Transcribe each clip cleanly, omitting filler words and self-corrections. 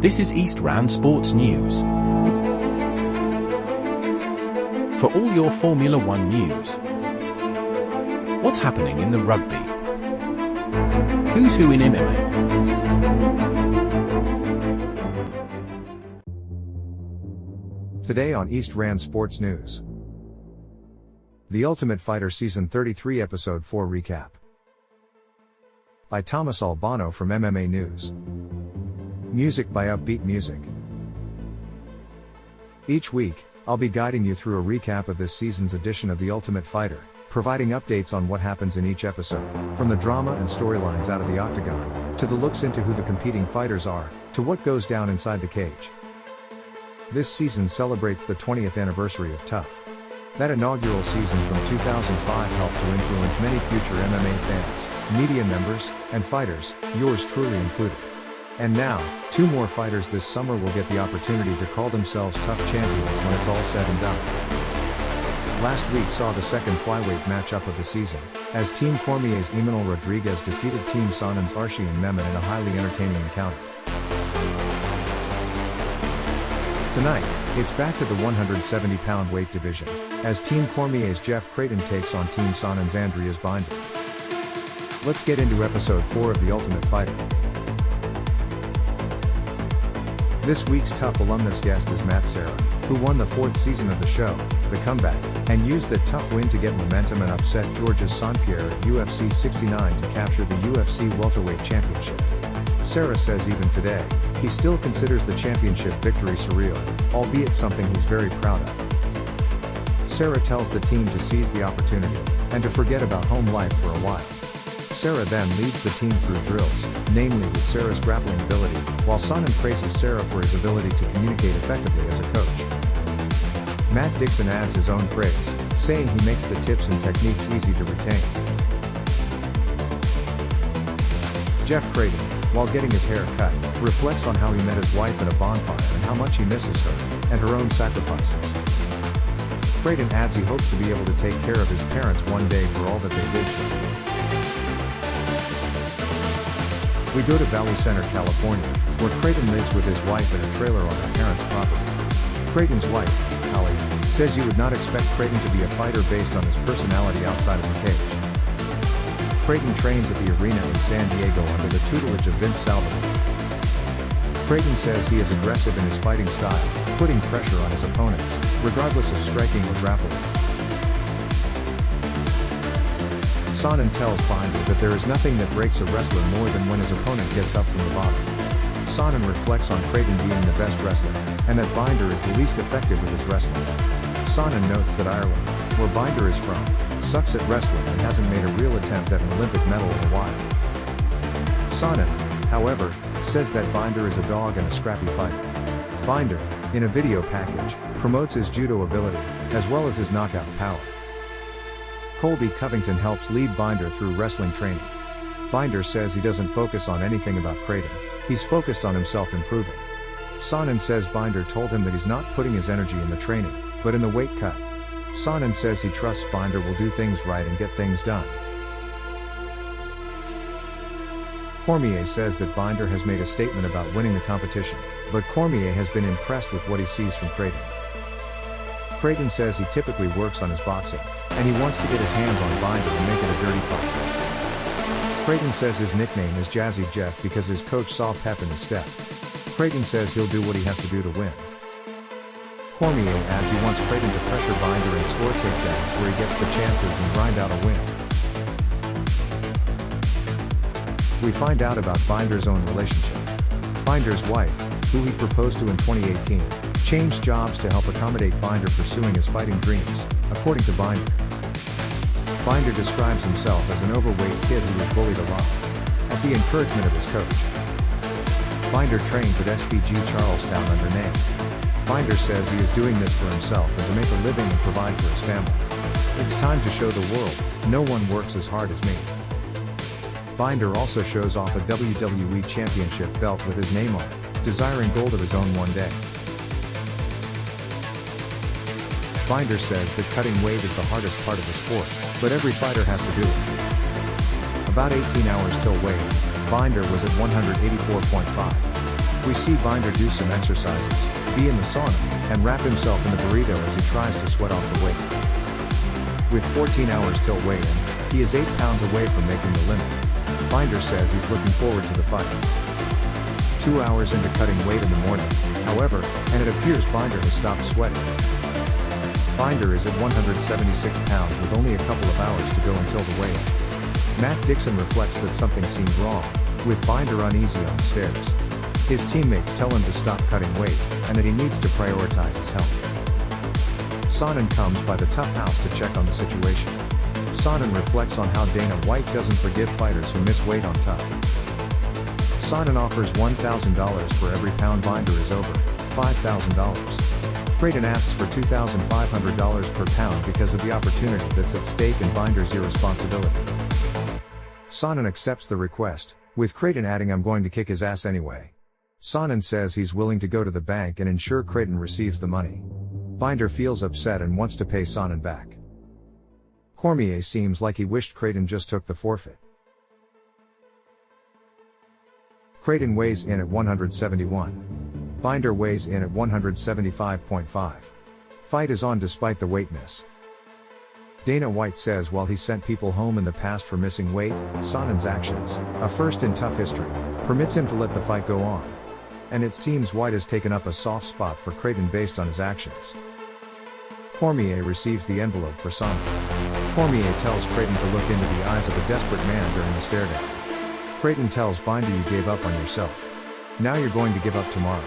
This is East Rand Sports News. For all your Formula One news. What's happening in the rugby? Who's who in MMA? Today on East Rand Sports News. The Ultimate Fighter Season 33 Episode 4 Recap. By Thomas Albano from MMA News. Music by Upbeat Music. Each week, I'll be guiding you through a recap of this season's edition of The Ultimate Fighter, providing updates on what happens in each episode, from the drama and storylines out of the octagon, to the looks into who the competing fighters are, to what goes down inside the cage. This season celebrates the 20th anniversary of TUF. That inaugural season from 2005 helped to influence many future MMA fans, media members, and fighters, yours truly included. And now, 2 more fighters this summer will get the opportunity to call themselves TUF champions when it's all said and done. Last week saw the second flyweight matchup of the season, as Team Cormier's Emmanuel Rodriguez defeated Team Sonan's Arshian Mehmet in a highly entertaining encounter. Tonight, it's back to the 170-pound weight division, as Team Cormier's Jeff Creighton takes on Team Sonan's Andreas Binder. Let's get into episode 4 of The Ultimate Fighter. This week's TUF alumnus guest is Matt Serra, who won the 4th season of the show, The Comeback, and used that TUF win to get momentum and upset Georges St-Pierre at UFC 69 to capture the UFC welterweight championship. Serra says even today, he still considers the championship victory surreal, albeit something he's very proud of. Serra tells the team to seize the opportunity, and to forget about home life for a while. Serra then leads the team through drills, namely with Serra's grappling ability, while Sonnen praises Serra for his ability to communicate effectively as a coach. Matt Dixon adds his own praise, saying he makes the tips and techniques easy to retain. Jeff Creighton, while getting his hair cut, reflects on how he met his wife at a bonfire and how much he misses her, and her own sacrifices. Creighton adds he hopes to be able to take care of his parents one day for all that they did for him. We go to Valley Center, California, where Creighton lives with his wife in a trailer on her parents' property. Creighton's wife, Holly, says you would not expect Creighton to be a fighter based on his personality outside of the cage. Creighton trains at the arena in San Diego under the tutelage of Vince Salvador. Creighton says he is aggressive in his fighting style, putting pressure on his opponents, regardless of striking or grappling. Sonnen tells Binder that there is nothing that breaks a wrestler more than when his opponent gets up from the bottom. Sonnen reflects on Creighton being the best wrestler, and that Binder is the least effective with his wrestling. Sonnen notes that Ireland, where Binder is from, sucks at wrestling and hasn't made a real attempt at an Olympic medal in a while. Sonnen, however, says that Binder is a dog and a scrappy fighter. Binder, in a video package, promotes his judo ability, as well as his knockout power. Colby Covington helps lead Binder through wrestling training. Binder says he doesn't focus on anything about Creighton, he's focused on himself improving. Sonnen says Binder told him that he's not putting his energy in the training, but in the weight cut. Sonnen says he trusts Binder will do things right and get things done. Cormier says that Binder has made a statement about winning the competition, but Cormier has been impressed with what he sees from Creighton. Creighton says he typically works on his boxing, and he wants to get his hands on Binder and make it a dirty fight. Creighton says his nickname is Jazzy Jeff because his coach saw pep in his step. Creighton says he'll do what he has to do to win. Cormier adds he wants Creighton to pressure Binder and score takedowns where he gets the chances and grind out a win. We find out about Binder's own relationship. Binder's wife, who he proposed to in 2018, changed jobs to help accommodate Binder pursuing his fighting dreams, according to Binder. Binder describes himself as an overweight kid who was bullied a lot, at the encouragement of his coach. Binder trains at SPG Charlestown under name. Binder says he is doing this for himself and to make a living and provide for his family. It's time to show the world, no one works as hard as me. Binder also shows off a WWE Championship belt with his name on it, desiring gold of his own one day. Binder says that cutting weight is the hardest part of the sport, but every fighter has to do it. About 18 hours till weigh-in, Binder was at 184.5. We see Binder do some exercises, be in the sauna, and wrap himself in the burrito as he tries to sweat off the weight. With 14 hours till weigh-in, he is 8 pounds away from making the limit. Binder says he's looking forward to the fight. 2 hours into cutting weight in the morning, however, and it appears Binder has stopped sweating. Binder is at 176 pounds with only a couple of hours to go until the weigh-in. Matt Dixon reflects that something seemed wrong, with Binder uneasy on the stairs. His teammates tell him to stop cutting weight, and that he needs to prioritize his health. Sonnen comes by the TUF house to check on the situation. Sonnen reflects on how Dana White doesn't forgive fighters who miss weight on TUF. Sonnen offers $1,000 for every pound Binder is over, $5,000. Creighton asks for $2,500 per pound because of the opportunity that's at stake and Binder's irresponsibility. Sonnen accepts the request, with Creighton adding, "I'm going to kick his ass anyway." Sonnen says he's willing to go to the bank and ensure Creighton receives the money. Binder feels upset and wants to pay Sonnen back. Cormier seems like he wished Creighton just took the forfeit. Creighton weighs in at 171. Binder weighs in at 175.5. Fight is on despite the weight miss. Dana White says while he sent people home in the past for missing weight, Sonnen's actions, a first in TUF history, permits him to let the fight go on. And it seems White has taken up a soft spot for Creighton based on his actions. Cormier receives the envelope for Sonnen. Cormier tells Creighton to look into the eyes of a desperate man during the stare down. Creighton tells Binder, "You gave up on yourself. Now you're going to give up tomorrow."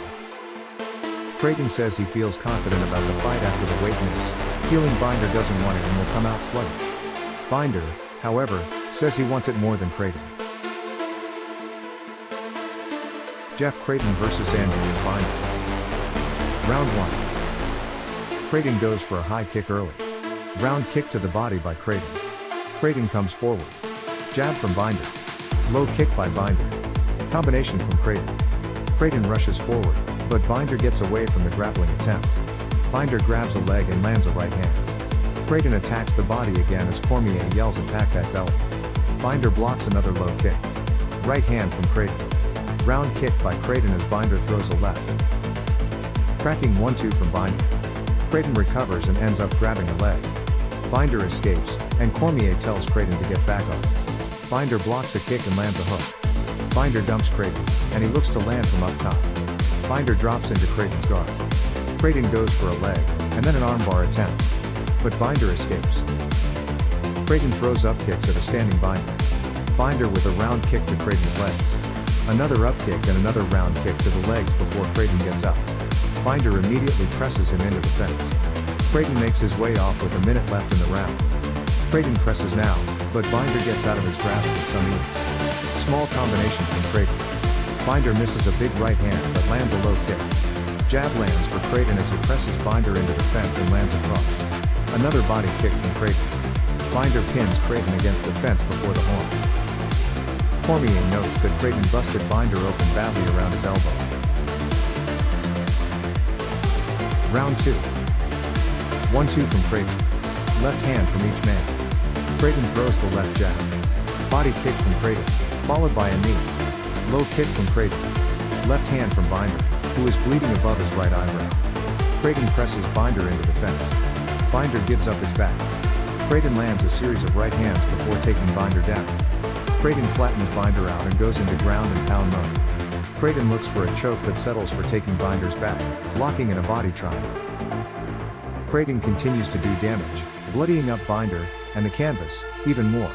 Creighton says he feels confident about the fight after the weight miss, feeling Binder doesn't want it and will come out sluggish. Binder, however, says he wants it more than Creighton. Jeff Creighton vs Andrew Binder. Round 1. Creighton goes for a high kick early. Round kick to the body by Creighton. Creighton comes forward. Jab from Binder. Low kick by Binder. Combination from Creighton. Creighton rushes forward, but Binder gets away from the grappling attempt. Binder grabs a leg and lands a right hand. Creighton attacks the body again as Cormier yells, "Attack that belly." Binder blocks another low kick. Right hand from Creighton. Round kick by Creighton as Binder throws a left. Cracking 1-2 from Binder. Creighton recovers and ends up grabbing a leg. Binder escapes, and Cormier tells Creighton to get back up. Binder blocks a kick and lands a hook. Binder dumps Creighton, and he looks to land from up top. Binder drops into Creighton's guard. Creighton goes for a leg, and then an armbar attempt. But Binder escapes. Creighton throws up kicks at a standing Binder. Binder with a round kick to Creighton's legs. Another up kick and another round kick to the legs before Creighton gets up. Binder immediately presses him into the fence. Creighton makes his way off with a minute left in the round. Creighton presses now, but Binder gets out of his grasp with some ease. Small combination from Creighton. Binder misses a big right hand but lands a low kick. Jab lands for Creighton as he presses Binder into the fence and lands across. Another body kick from Creighton. Binder pins Creighton against the fence before the horn. Cormier notes that Creighton busted Binder open badly around his elbow. Round 2. 1-2 from Creighton. Left hand from each man. Creighton throws the left jab. Body kick from Creighton, followed by a knee. Low kick from Creighton. Left hand from Binder, who is bleeding above his right eyebrow. Creighton presses Binder into the fence. Binder gives up his back. Creighton lands a series of right hands before taking Binder down. Creighton flattens Binder out and goes into ground and pound mode. Creighton looks for a choke but settles for taking Binder's back, locking in a body triangle. Creighton continues to do damage, bloodying up Binder, and the canvas, even more.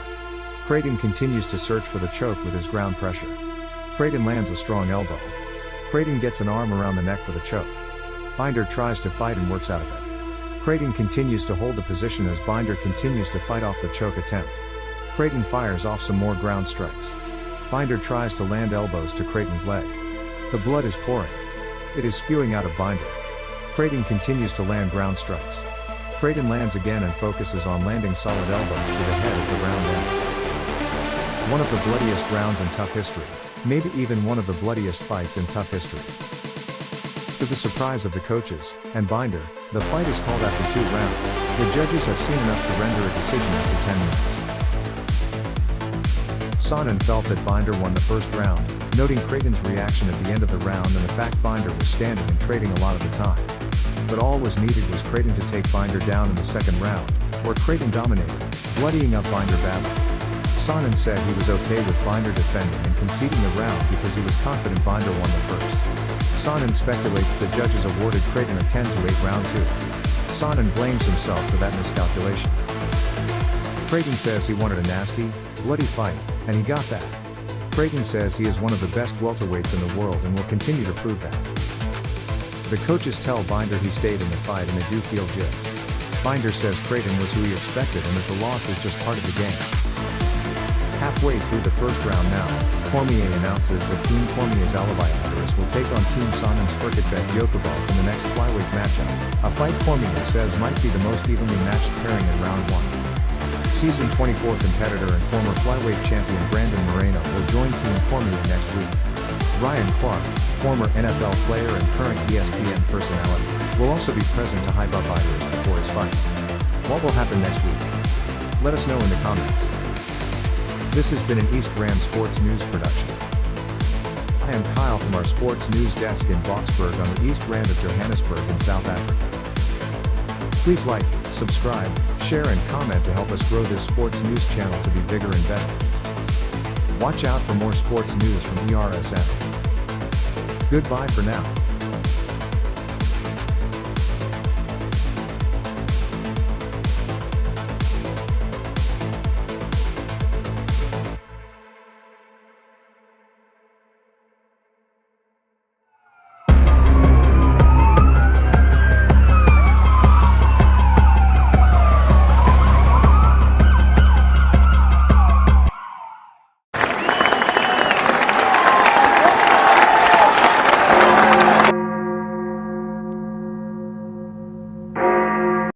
Creighton continues to search for the choke with his ground pressure. Creighton lands a strong elbow. Creighton gets an arm around the neck for the choke. Binder tries to fight and works out of it. Creighton continues to hold the position as Binder continues to fight off the choke attempt. Creighton fires off some more ground strikes. Binder tries to land elbows to Creighton's leg. The blood is pouring. It is spewing out of Binder. Creighton continues to land ground strikes. Creighton lands again and focuses on landing solid elbows to the head as the round ends. One of the bloodiest rounds in TUF history, maybe even one of the bloodiest fights in TUF history. To the surprise of the coaches, and Binder, the fight is called after 2 rounds. The judges have seen enough to render a decision after 10 minutes. Sonnen felt that Binder won the first round, noting Creighton's reaction at the end of the round and the fact Binder was standing and trading a lot of the time. But all was needed was Creighton to take Binder down in the second round, where Creighton dominated, bloodying up Binder badly. Sonnen said he was okay with Binder defending and conceding the round because he was confident Binder won the first. Sonnen speculates the judges awarded Creighton a 10-8 round 2. Sonnen blames himself for that miscalculation. Creighton says he wanted a nasty, bloody fight, and he got that. Creighton says he is one of the best welterweights in the world and will continue to prove that. The coaches tell Binder he stayed in the fight and they do feel good. Binder says Creighton was who he expected and that the loss is just part of the game. Halfway through the first round now, Cormier announces that Team Cormier's alibi Alvarez will take on Team Sonnen's Firkatbek Yokubov in the next flyweight matchup, a fight Cormier says might be the most evenly matched pairing in round 1. Season 24 competitor and former flyweight champion Brandon Moreno will join Team Cormier next week. Ryan Clark, former NFL player and current ESPN personality, will also be present to hype up Alvarez before his fight. What will happen next week? Let us know in the comments. This has been an East Rand Sports News production. I am Kyle from our Sports News desk in Boksburg on the East Rand of Johannesburg in South Africa. Please like, subscribe, share and comment to help us grow this sports news channel to be bigger and better. Watch out for more sports news from ERSN. Goodbye for now.